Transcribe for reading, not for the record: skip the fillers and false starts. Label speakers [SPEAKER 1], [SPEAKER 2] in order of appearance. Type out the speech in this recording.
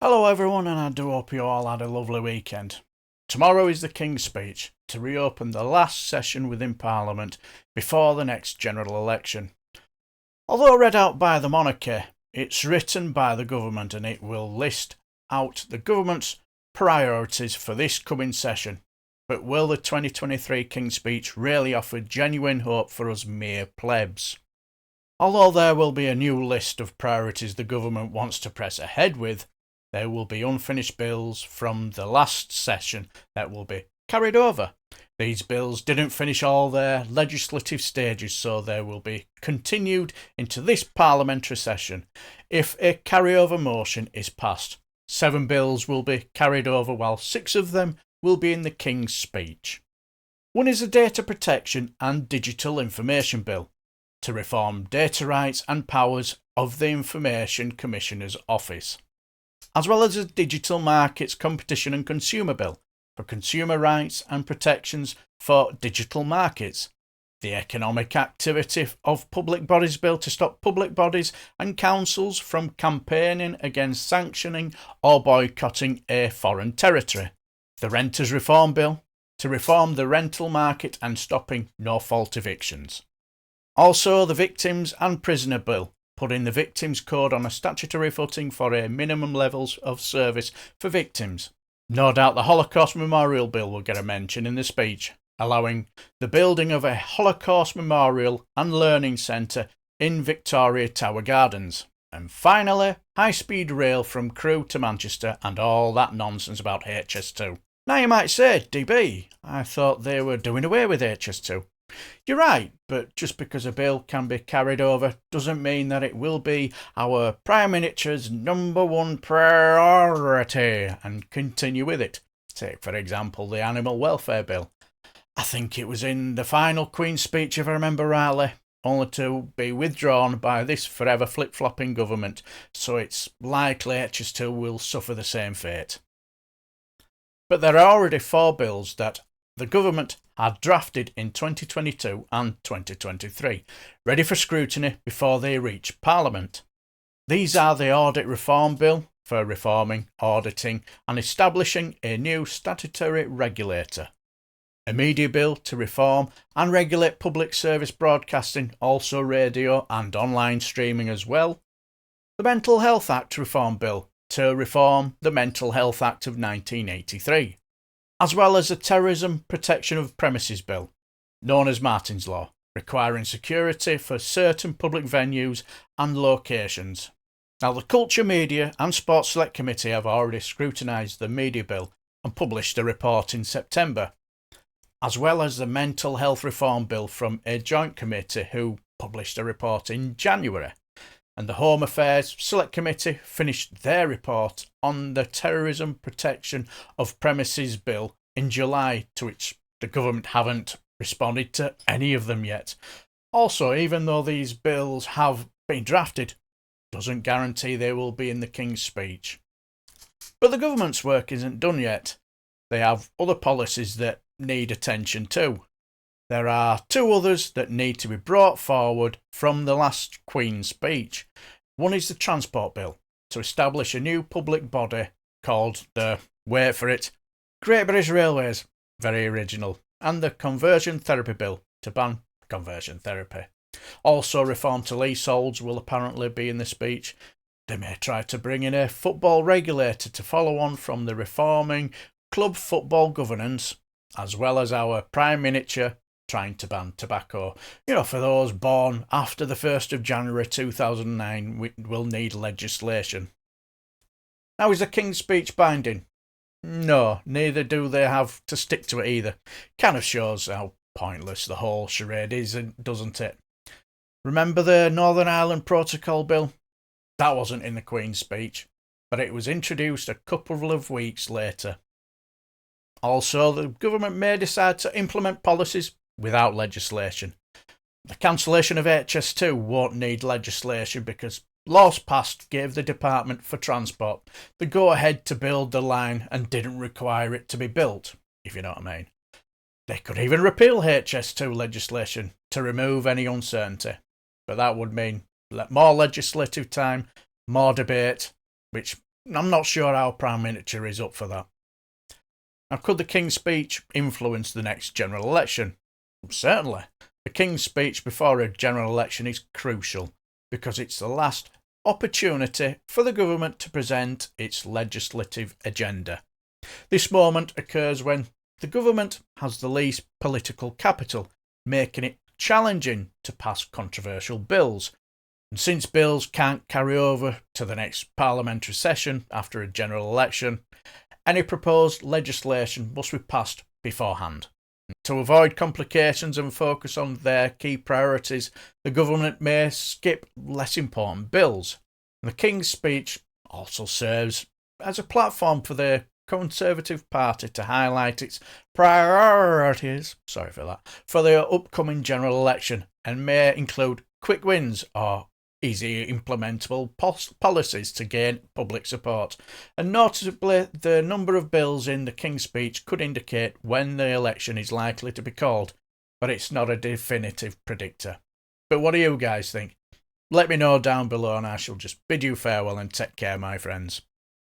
[SPEAKER 1] Hello everyone, and I do hope you all had a lovely weekend. Tomorrow is the King's Speech to reopen the last session within Parliament before the next general election. Although read out by the monarchy, it's written by the government and it will list out the government's priorities for this coming session. But will the 2023 King's Speech really offer genuine hope for us mere plebs? Although there will be a new list of priorities the government wants to press ahead with, there will be unfinished bills from the last session that will be carried over. These bills didn't finish all their legislative stages, so they will be continued into this parliamentary session. If a carryover motion is passed, 7 bills will be carried over, while 6 of them will be in the King's Speech. One is a Data Protection and Digital Information Bill to reform data rights and powers of the Information Commissioner's Office, as well as a Digital Markets Competition and Consumer Bill for consumer rights and protections for digital markets, the Economic Activity of Public Bodies Bill to stop public bodies and councils from campaigning against sanctioning or boycotting a foreign territory, the Renters Reform Bill to reform the rental market and stopping no-fault evictions. Also, the Victims and Prisoner Bill, putting the Victims Code on a statutory footing for a minimum levels of service for victims. No doubt the Holocaust Memorial Bill will get a mention in the speech, allowing the building of a Holocaust Memorial and Learning Centre in Victoria Tower Gardens. And finally, high-speed rail from Crewe to Manchester and all that nonsense about HS2. Now you might say, DB, I thought they were doing away with HS2. You're right, but just because a bill can be carried over doesn't mean that it will be our Prime Minister's number one priority and continue with it. Take, for example, the Animal Welfare Bill. I think it was in the final Queen's Speech, if I remember rightly, only to be withdrawn by this forever flip-flopping government, so it's likely HS2 will suffer the same fate. But there are already 4 bills that the government had drafted in 2022 and 2023, ready for scrutiny before they reach Parliament. These are the Audit Reform Bill for reforming, auditing and establishing a new statutory regulator, a Media Bill to reform and regulate public service broadcasting, also radio and online streaming as well, the Mental Health Act Reform Bill to reform the Mental Health Act of 1983, as well as the Terrorism Protection of Premises Bill, known as Martin's Law, requiring security for certain public venues and locations. Now, the Culture, Media and Sports Select Committee have already scrutinised the Media Bill and published a report in September, as well as the Mental Health Reform Bill from a joint committee who published a report in January. And the Home Affairs Select Committee finished their report on the Terrorism Protection of Premises Bill in July, to which the government haven't responded to any of them yet. Also, even though these bills have been drafted, doesn't guarantee they will be in the King's Speech. But the government's work isn't done yet. They have other policies that need attention too. There are 2 others that need to be brought forward from the last Queen's Speech. One is the Transport Bill, to establish a new public body called the, wait for it, Great British Railways, very original, and the Conversion Therapy Bill, to ban conversion therapy. Also, reform to leaseholds will apparently be in the speech. They may try to bring in a football regulator to follow on from the reforming club football governance, as well as our Prime Minister trying to ban tobacco. For those born after the 1st of January 2009, we will need legislation. Now, is the King's Speech binding? No, neither do they have to stick to it either. Kind of shows how pointless the whole charade is, doesn't it? Remember the Northern Ireland Protocol Bill? That wasn't in the Queen's Speech, but it was introduced a couple of weeks later. Also, the government may decide to implement policies without legislation. The cancellation of HS2 won't need legislation because laws passed gave the Department for Transport the go-ahead to build the line and didn't require it to be built, if you know what I mean. They could even repeal HS2 legislation to remove any uncertainty, but that would mean more legislative time, more debate, which I'm not sure our Prime Minister is up for that. Now, could the King's speech influence the next general election? Certainly. The King's speech before a general election is crucial because it's the last opportunity for the government to present its legislative agenda. This moment occurs when the government has the least political capital, making it challenging to pass controversial bills. And since bills can't carry over to the next parliamentary session after a general election, any proposed legislation must be passed beforehand. To avoid complications and focus on their key priorities, the government may skip less important bills. The King's speech also serves as a platform for the Conservative Party to highlight its priorities for the upcoming general election and may include quick wins or easy implementable policies to gain public support. And notably, the number of bills in the King's speech could indicate when the election is likely to be called, but it's not a definitive predictor. But what do you guys think? Let me know down below and I shall just bid you farewell and take care, my friends.